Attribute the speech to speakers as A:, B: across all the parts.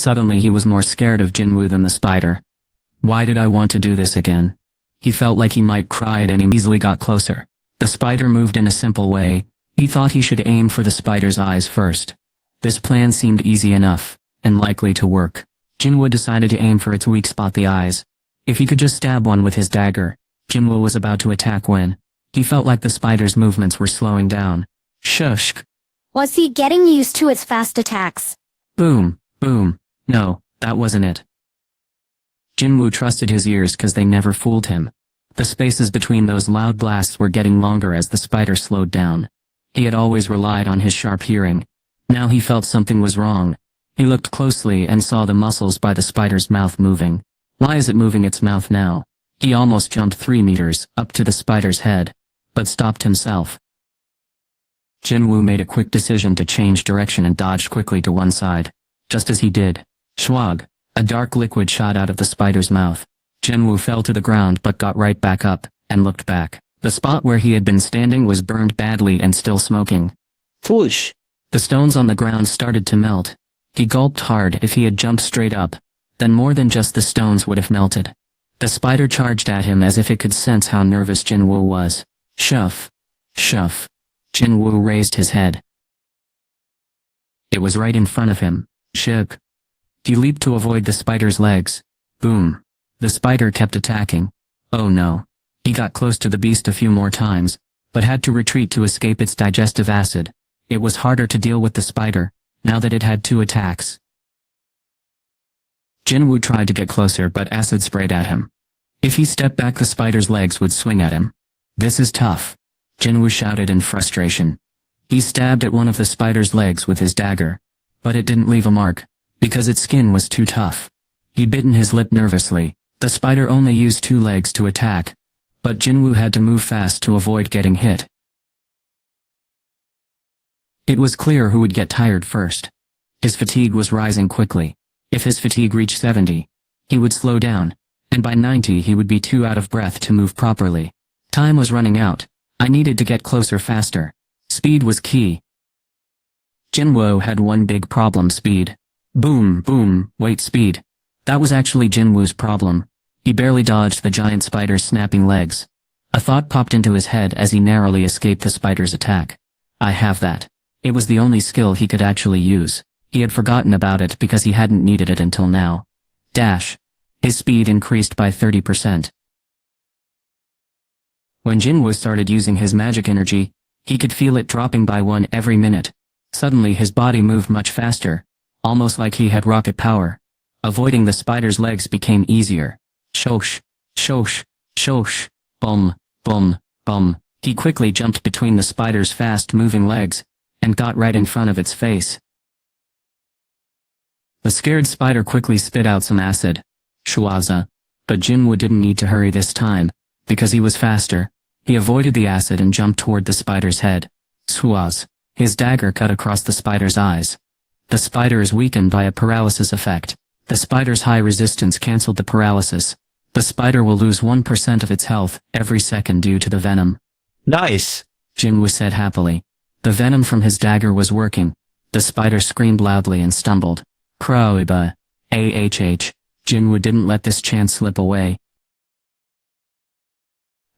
A: Suddenly he was more scared of Jinwoo than the spider. Why did I want to do this again? He felt like he might cry and he easily got closer. The spider moved in a simple way. He thought he should aim for the spider's eyes first. This plan seemed easy enough, and likely to work. Jinwoo decided to aim for its weak spot, the eyes. If he could just stab one with his dagger, Jinwoo was about to attack when he felt like the spider's movements were slowing down. Shush!
B: Was he getting used to its fast attacks?
A: Boom, boom. No, that wasn't it. Jinwoo trusted his ears because they never fooled him. The spaces between those loud blasts were getting longer as the spider slowed down. He had always relied on his sharp hearing. Now he felt something was wrong. He looked closely and saw the muscles by the spider's mouth moving. Why is it moving its mouth now? He almost jumped 3 meters up to the spider's head, but stopped himself. Jinwoo made a quick decision to change direction and dodged quickly to one side. Just as he did, shwag, a dark liquid shot out of the spider's mouth. Jinwoo fell to the ground but got right back up, and looked back. The spot where he had been standing was burned badly and still smoking.
C: Whoosh!
A: The stones on the ground started to melt. He gulped hard. If he had jumped straight up, then more than just the stones would have melted. The spider charged at him as if it could sense how nervous Jinwoo was. Shuff! Shuff! Jinwoo raised his head. It was right in front of him. Shug! He leaped to avoid the spider's legs. Boom! The spider kept attacking. Oh no. He got close to the beast a few more times, but had to retreat to escape its digestive acid. It was harder to deal with the spider, now that it had 2 attacks. Jinwoo tried to get closer but acid sprayed at him. If he stepped back the spider's legs would swing at him. This is tough. Jinwoo shouted in frustration. He stabbed at one of the spider's legs with his dagger, but it didn't leave a mark, because its skin was too tough. He bitten his lip nervously. The spider only used 2 legs to attack, but Jinwoo had to move fast to avoid getting hit. It was clear who would get tired first. His fatigue was rising quickly. If his fatigue reached 70, he would slow down, and by 90 he would be too out of breath to move properly. Time was running out. I needed to get closer faster. Speed was key. Jinwoo had one big problem: speed. Boom, boom, wait, speed. That was actually Jinwoo's problem. He barely dodged the giant spider's snapping legs. A thought popped into his head as he narrowly escaped the spider's attack. I have that. It was the only skill he could actually use. He had forgotten about it because he hadn't needed it until now. Dash. His speed increased by 30%. When Jinwoo started using his magic energy, he could feel it dropping by 1 every minute. Suddenly his body moved much faster, almost like he had rocket power. Avoiding the spider's legs became easier. Shosh, shosh, shosh, bum, bum, bum. He quickly jumped between the spider's fast-moving legs, and got right in front of its face. The scared spider quickly spit out some acid. Shwaza. But Jinwoo didn't need to hurry this time, because he was faster. He avoided the acid and jumped toward the spider's head. Swaz. His dagger cut across the spider's eyes. The spider is weakened by a paralysis effect. The spider's high resistance canceled the paralysis. The spider will lose 1% of its health every second due to the venom.
C: Nice!
A: Jinwoo said happily. The venom from his dagger was working. The spider screamed loudly and stumbled. Crowba. AHH. Jinwoo didn't let this chance slip away.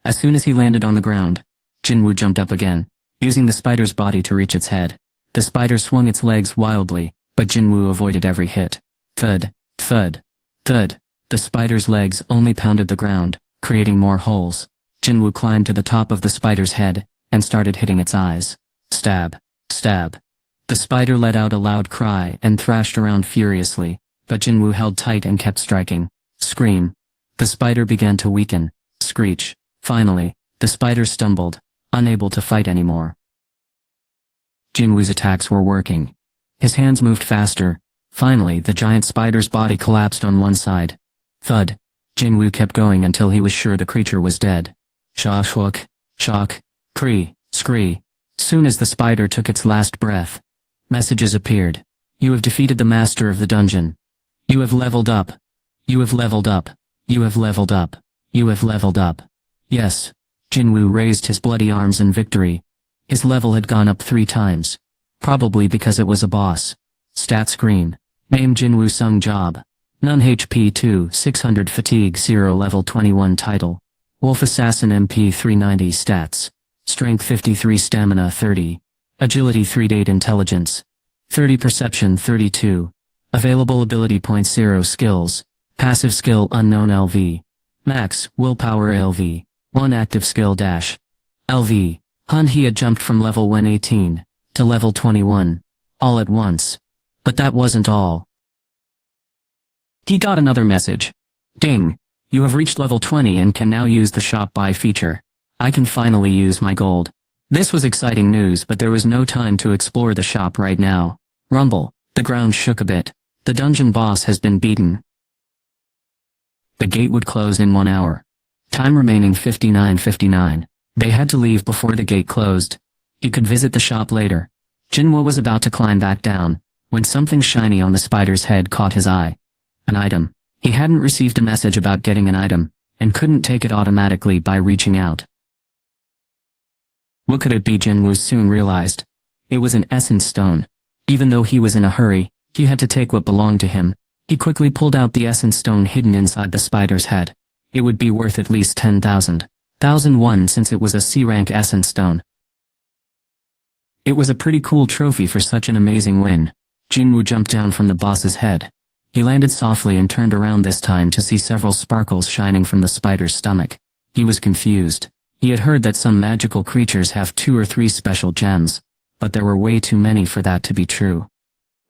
A: As soon as he landed on the ground, Jinwoo jumped up again, using the spider's body to reach its head. The spider swung its legs wildly, but Jinwoo avoided every hit. Thud, thud, thud. The spider's legs only pounded the ground, creating more holes. Jinwoo climbed to the top of the spider's head, and started hitting its eyes. Stab, stab. The spider let out a loud cry and thrashed around furiously, but Jinwoo held tight and kept striking. Scream. The spider began to weaken. Screech. Finally, the spider stumbled, unable to fight anymore. Jinwoo's attacks were working. His hands moved faster. Finally, the giant spider's body collapsed on one side. Thud. Jinwoo kept going until he was sure the creature was dead. Shock, shock, cree, scree. Soon as the spider took its last breath, messages appeared. You have defeated the master of the dungeon. You have leveled up. You have leveled up. You have leveled up. You have leveled up. Yes. Jinwoo raised his bloody arms in victory. His level had gone up 3 times. Probably because it was a boss. Stat screen. Name Jinwoo Sung Job. None HP 2, 600 Fatigue 0 Level 21 Title. Wolf Assassin MP 390 Stats. Strength 53 Stamina 30. Agility 3 Date Intelligence. 30 Perception 32. Available ability points 0 Skills. Passive skill Unknown LV. Max, Willpower LV. 1 Active skill Dash. LV. He had jumped from level 118 to level 21. All at once. But that wasn't all. He got another message. Ding. You have reached level 20 and can now use the shop buy feature. I can finally use my gold. This was exciting news, but there was no time to explore the shop right now. Rumble. The ground shook a bit. The dungeon boss has been beaten. The gate would close in 1 hour. Time remaining 59:59. They had to leave before the gate closed. He could visit the shop later. Jinwoo was about to climb back down, when something shiny on the spider's head caught his eye. An item. He hadn't received a message about getting an item, and couldn't take it automatically by reaching out. What could it be? Jinwoo soon realized. It was an essence stone. Even though he was in a hurry, he had to take what belonged to him. He quickly pulled out the essence stone hidden inside the spider's head. It would be worth at least 10,000 since it was a C-rank essence stone. It was a pretty cool trophy for such an amazing win. Jinwoo jumped down from the boss's head. He landed softly and turned around this time to see several sparkles shining from the spider's stomach. He was confused. He had heard that some magical creatures have 2 or 3 special gems, but there were way too many for that to be true.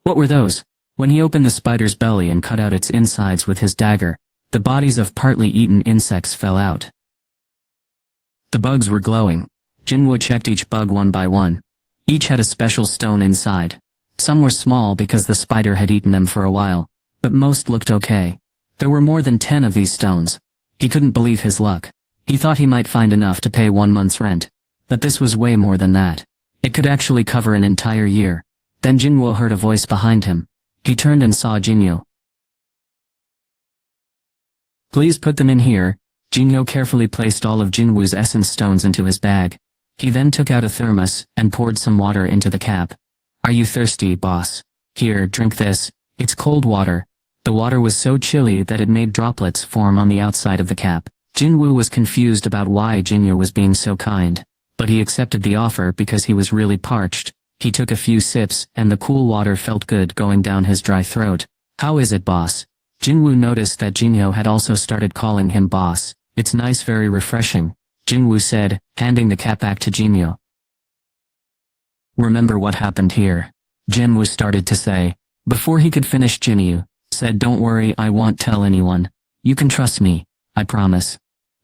A: What were those? When he opened the spider's belly and cut out its insides with his dagger, the bodies of partly eaten insects fell out. The bugs were glowing. Jinwoo checked each bug one by one. Each had a special stone inside. Some were small because the spider had eaten them for a while, but most looked okay. There were more than 10 of these stones. He couldn't believe his luck. He thought he might find enough to pay 1 month's rent, but this was way more than that. It could actually cover an entire year. Then Jinwoo heard a voice behind him. He turned and saw Jinyo. Please put them in here. Jinyo carefully placed all of Jinwoo's essence stones into his bag. He then took out a thermos and poured some water into the cap. Are you thirsty, boss? Here, drink this. It's cold water. The water was so chilly that it made droplets form on the outside of the cap. Jinwoo was confused about why Jinyo was being so kind, but he accepted the offer because he was really parched. He took a few sips and the cool water felt good going down his dry throat. How is it, boss? Jinwoo noticed that Jinyo had also started calling him boss. It's nice, very refreshing, Jinwoo said, handing the cap back to Jinyo. Remember what happened here? Jinwoo started to say. Before he could finish, Jinyo said, don't worry, I won't tell anyone. You can trust me, I promise.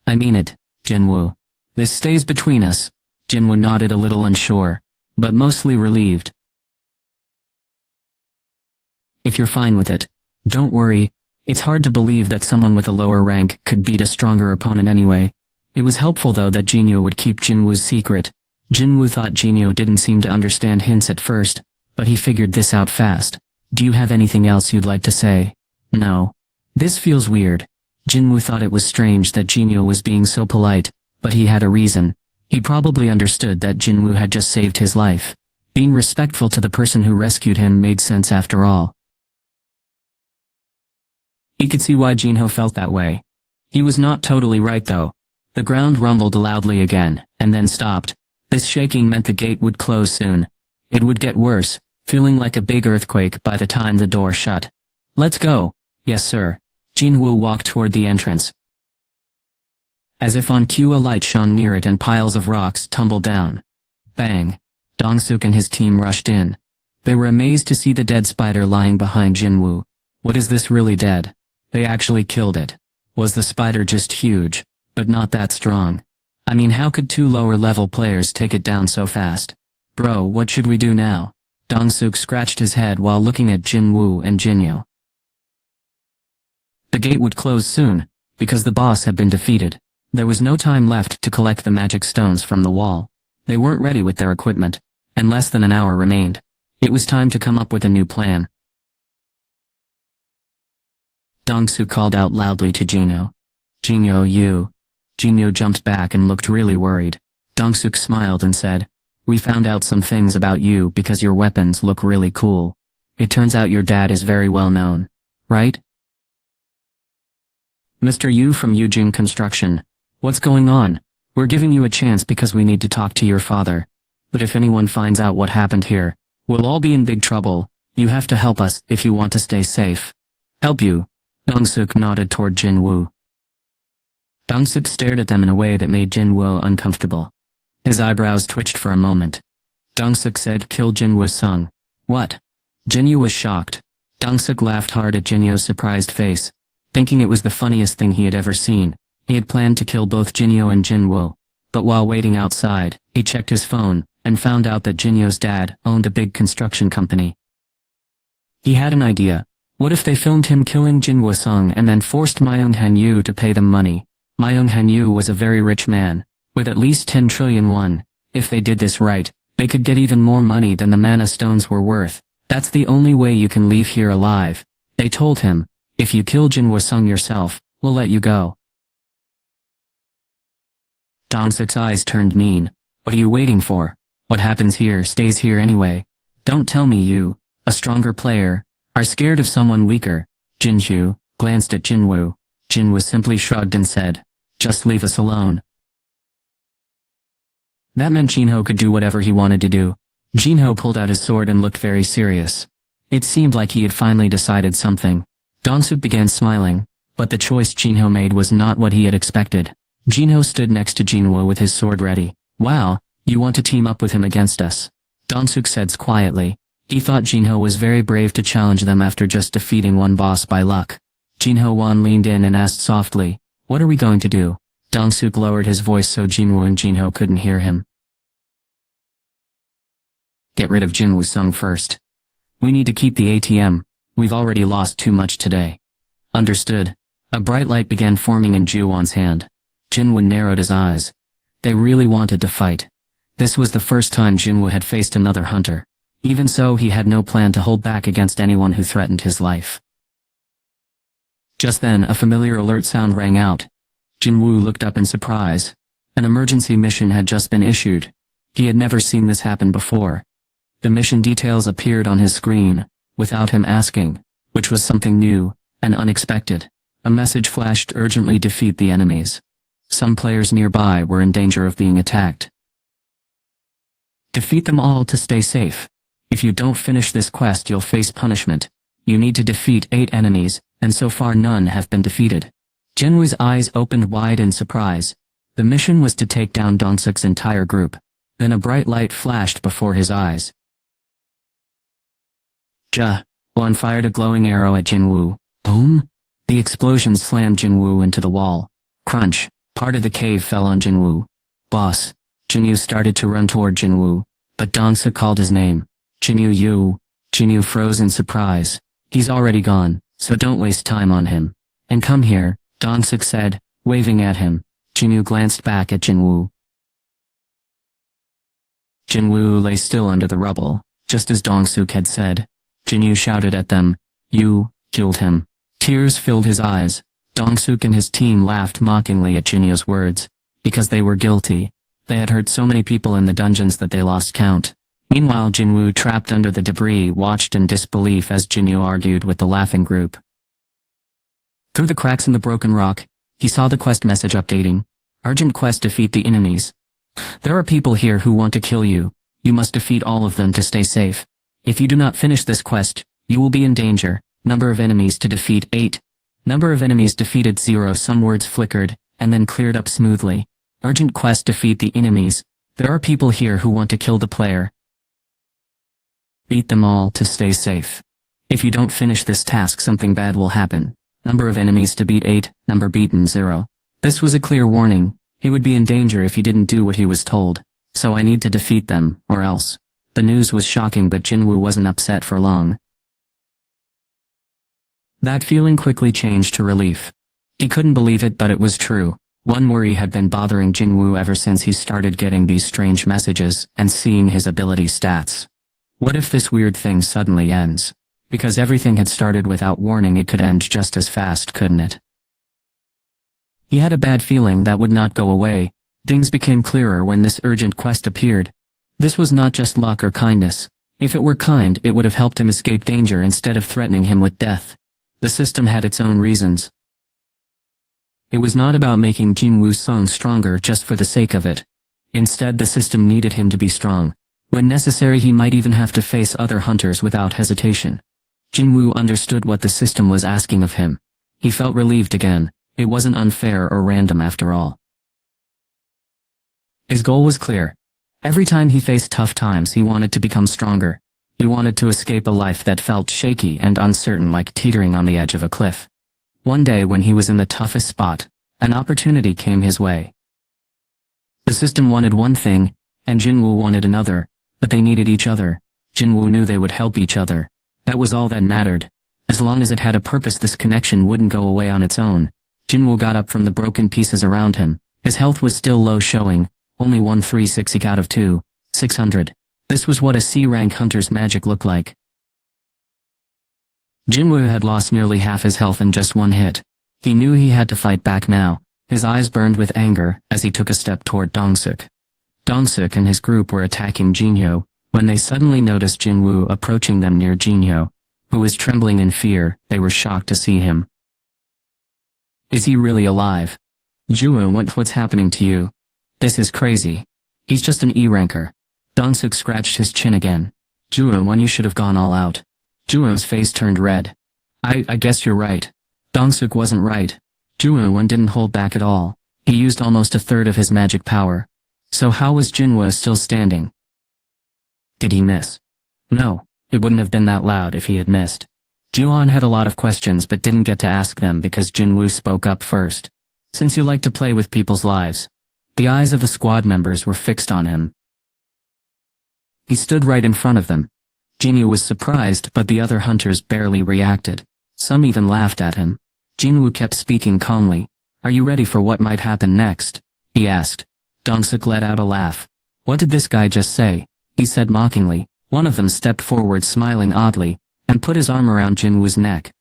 A: I mean it, Jinwoo. This stays between us. Jinwoo nodded, a little unsure, but mostly relieved. If you're fine with it, don't worry. It's hard to believe that someone with a lower rank could beat a stronger opponent anyway. It was helpful though that Jinyo would keep Jinwoo's secret. Jinwoo thought Jinyo didn't seem to understand hints at first, but he figured this out fast. Do you have anything else you'd like to say? No. This feels weird. Jinwoo thought it was strange that Jinyo was being so polite, but he had a reason. He probably understood that Jinwoo had just saved his life. Being respectful to the person who rescued him made sense after all. He could see why Jinho felt that way. He was not totally right though. The ground rumbled loudly again, and then stopped. This shaking meant the gate would close soon. It would get worse, feeling like a big earthquake by the time the door shut. Let's go. Yes, sir. Jinwoo walked toward the entrance. As if on cue, a light shone near it and piles of rocks tumbled down. Bang. Dong-suk and his team rushed in. They were amazed to see the dead spider lying behind Jinwoo. What is this, really dead? They actually killed it. Was the spider just huge, but not that strong? I mean, how could 2 lower-level players take it down so fast? Bro, what should we do now? Dong-suk scratched his head while looking at Jinwoo and Jinyo. The gate would close soon, because the boss had been defeated. There was no time left to collect the magic stones from the wall. They weren't ready with their equipment, and less than an hour remained. It was time to come up with a new plan. Dong-suk called out loudly to Jinyo. Jinyo, you. Jinyo jumped back and looked really worried. Dong-suk smiled and said, we found out some things about you because your weapons look really cool. It turns out your dad is very well known, right? Mr. Yu from Yujing Construction. What's going on? We're giving you a chance because we need to talk to your father. But if anyone finds out what happened here, we'll all be in big trouble. You have to help us if you want to stay safe. Help you? Dong-suk nodded toward Jin-woo. Dong-suk stared at them in a way that made Jin-woo uncomfortable. His eyebrows twitched for a moment. Dong-suk said, kill Jin-woo-sung. What? Jin-woo was shocked. Dong-suk laughed hard at Jin-woo's surprised face, thinking it was the funniest thing he had ever seen. He had planned to kill both Jin-woo and Jin-woo, but while waiting outside, he checked his phone and found out that Jin-woo's dad owned a big construction company. He had an idea. What if they filmed him killing Jin-woo-sung and then forced Myung Han-yu to pay them money? Myung Han-yu was a very rich man, with at least 10 trillion won. If they did this right, they could get even more money than the mana stones were worth. That's the only way you can leave here alive. They told him, if you kill Jin-woo-sung yourself, we'll let you go. Dong-suk's eyes turned mean. What are you waiting for? What happens here stays here anyway. Don't tell me you, a stronger player, are scared of someone weaker. Jin-hyo glanced at Jin-woo. Jin-woo simply shrugged and said, just leave us alone. That meant Jin-ho could do whatever he wanted to do. Jin-ho pulled out his sword and looked very serious. It seemed like he had finally decided something. Dong-suk began smiling, but the choice Jin-ho made was not what he had expected. Jin-ho stood next to Jin-woo with his sword ready. Wow, you want to team up with him against us? Dong-suk said quietly. He thought Jin-ho was very brave to challenge them after just defeating one boss by luck. Jin-ho Wan leaned in and asked softly, what are we going to do? Dong-suk lowered his voice so Jin-woo and Jin-ho couldn't hear him. Get rid of Jin-woo-sung first. We need to keep the ATM. We've already lost too much today. Understood. A bright light began forming in Ju-won's hand. Jin-woo narrowed his eyes. They really wanted to fight. This was the first time Jin-woo had faced another hunter. Even so, he had no plan to hold back against anyone who threatened his life. Just then, a familiar alert sound rang out. Jin-woo looked up in surprise. An emergency mission had just been issued. He had never seen this happen before. The mission details appeared on his screen, without him asking, which was something new and unexpected. A message flashed: urgently defeat the enemies. Some players nearby were in danger of being attacked. Defeat them all to stay safe. If you don't finish this quest, you'll face punishment. You need to defeat 8 enemies, and so far none have been defeated. Jin-woo's eyes opened wide in surprise. The mission was to take down Dong-suk's entire group. Then a bright light flashed before his eyes. One fired a glowing arrow at Jin-woo. Boom! The explosion slammed Jin-woo into the wall. Crunch! Part of the cave fell on Jin-woo. Boss! Jin-woo started to run toward Jin-woo, but Dong-suk called his name. Jin-woo. Jin-woo froze in surprise. He's already gone, so don't waste time on him. And come here, Dong-suk said, waving at him. Jin-woo glanced back at Jin-woo. Jin-woo lay still under the rubble, just as Dong-suk had said. Jin-woo shouted at them, "You killed him." Tears filled his eyes. Dong-suk and his team laughed mockingly at Jin-woo's words, because they were guilty. They had hurt so many people in the dungeons that they lost count. Meanwhile, Jin-woo, trapped under the debris, watched in disbelief as Jin-woo argued with the laughing group. Through the cracks in the broken rock, he saw the quest message updating. Urgent quest: defeat the enemies. There are people here who want to kill you. You must defeat all of them to stay safe. If you do not finish this quest, you will be in danger. Number of enemies to defeat: 8. Number of enemies defeated: 0. Some words flickered, and then cleared up smoothly. Urgent quest: defeat the enemies. There are people here who want to kill the player. Beat them all to stay safe. If you don't finish this task, something bad will happen. Number of enemies to beat: 8. Number beaten: 0. This was a clear warning. He would be in danger if he didn't do what he was told. So I need to defeat them, or else. The news was shocking, but Jin-woo wasn't upset for long. That feeling quickly changed to relief. He couldn't believe it, but it was true. One worry had been bothering Jin-woo ever since he started getting these strange messages and seeing his ability stats. What if this weird thing suddenly ends? Because everything had started without warning, it could end just as fast, couldn't it? He had a bad feeling that would not go away. Things became clearer when this urgent quest appeared. This was not just luck or kindness. If it were kind, it would have helped him escape danger instead of threatening him with death. The system had its own reasons. It was not about making Jinwoo Sung stronger just for the sake of it. Instead, the system needed him to be strong. When necessary, he might even have to face other hunters without hesitation. Jinwoo understood what the system was asking of him. He felt relieved again. It wasn't unfair or random after all. His goal was clear. Every time he faced tough times, he wanted to become stronger. He wanted to escape a life that felt shaky and uncertain, like teetering on the edge of a cliff. One day, when he was in the toughest spot, an opportunity came his way. The system wanted one thing, and Jinwoo wanted another, but they needed each other. Jinwoo knew they would help each other. That was all that mattered. As long as it had a purpose, this connection wouldn't go away on its own. Jinwoo got up from the broken pieces around him. His health was still low, showing only 136 out of 600. This was what a C-rank hunter's magic looked like. Jinwoo had lost nearly half his health in just one hit. He knew he had to fight back now. His eyes burned with anger as he took a step toward Dongsuk. Dongsuk and his group were attacking Jinhyo when they suddenly noticed Jinwoo approaching them near Jinhyo, who was trembling in fear. They were shocked to see him. Is he really alive? Jinwoo, what's happening to you? This is crazy. He's just an E-ranker. Dongsuk scratched his chin again. Jinwoo, you should have gone all out. Jinwoo's face turned red. I guess you're right. Dongsuk wasn't right. Jinwoo didn't hold back at all. He used almost a third of his magic power. So how was Jinwoo still standing? Did he miss? No, it wouldn't have been that loud if he had missed. Juan had a lot of questions but didn't get to ask them because Jinwoo spoke up first. Since you like to play with people's lives. The eyes of the squad members were fixed on him. He stood right in front of them. Jinwoo was surprised, but the other hunters barely reacted. Some even laughed at him. Jinwoo kept speaking calmly. Are you ready for what might happen next? He asked. Dongsuk let out a laugh. What did this guy just say? He said mockingly. One of them stepped forward, smiling oddly, and put his arm around Jinwoo's neck.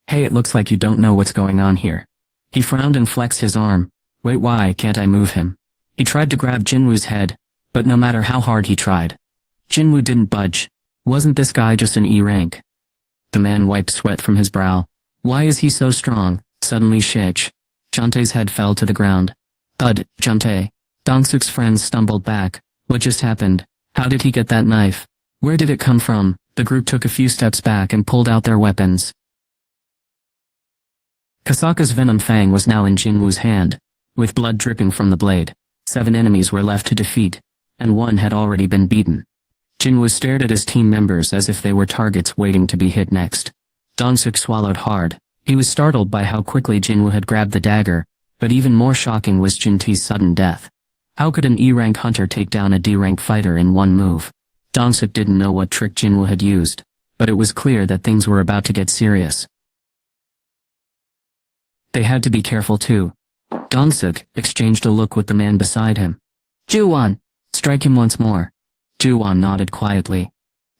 A: Hey, it looks like you don't know what's going on here. He frowned and flexed his arm. Wait, why can't I move him? He tried to grab Jinwoo's head, but no matter how hard he tried, Jinwoo didn't budge. Wasn't this guy just an E-rank? The man wiped sweat from his brow. Why is he so strong? Suddenly Chante's head fell to the ground. Thud, Chante. Dongsuk's friends stumbled back. What just happened? How did he get that knife? Where did it come from? The group took a few steps back and pulled out their weapons. Kasaka's venom fang was now in Jinwoo's hand, with blood dripping from the blade. 7 enemies were left to defeat, and 1 had already been beaten. Jinwoo stared at his team members as if they were targets waiting to be hit next. Dongsuk swallowed hard. He was startled by how quickly Jinwoo had grabbed the dagger, but even more shocking was Jintee's sudden death. How could an E-rank hunter take down a D-rank fighter in one move? Dongsuk didn't know what trick Jinwoo had used, but it was clear that things were about to get serious. They had to be careful too. Dongsuk exchanged a look with the man beside him. Juwon, strike him once more. Juwon nodded quietly.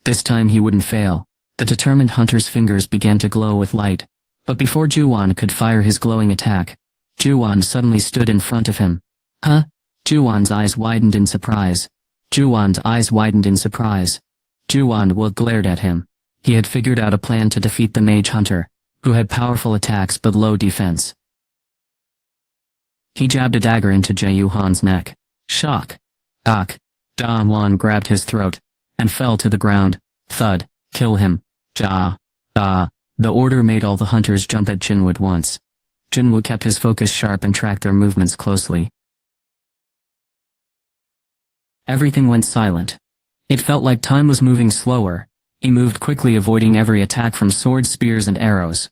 A: This time he wouldn't fail. The determined hunter's fingers began to glow with light. But before Juwon could fire his glowing attack, Juwon suddenly stood in front of him. Huh? Juwon's eyes widened in surprise. Juwon glared at him. He had figured out a plan to defeat the mage hunter, who had powerful attacks but low defense. He jabbed a dagger into Jae-Yuhan's neck. Shock. Ak. Da-Won grabbed his throat, and fell to the ground. Thud. Kill him. Ja. Da. The order made all the hunters jump at Jinwoo at once. Jinwoo kept his focus sharp and tracked their movements closely. Everything went silent. It felt like time was moving slower. He moved quickly, avoiding every attack from swords, spears, and arrows.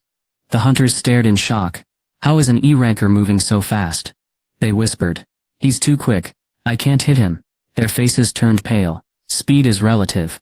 A: The hunters stared in shock. How is an E-ranker moving so fast? They whispered. He's too quick. I can't hit him. Their faces turned pale. Speed is relative.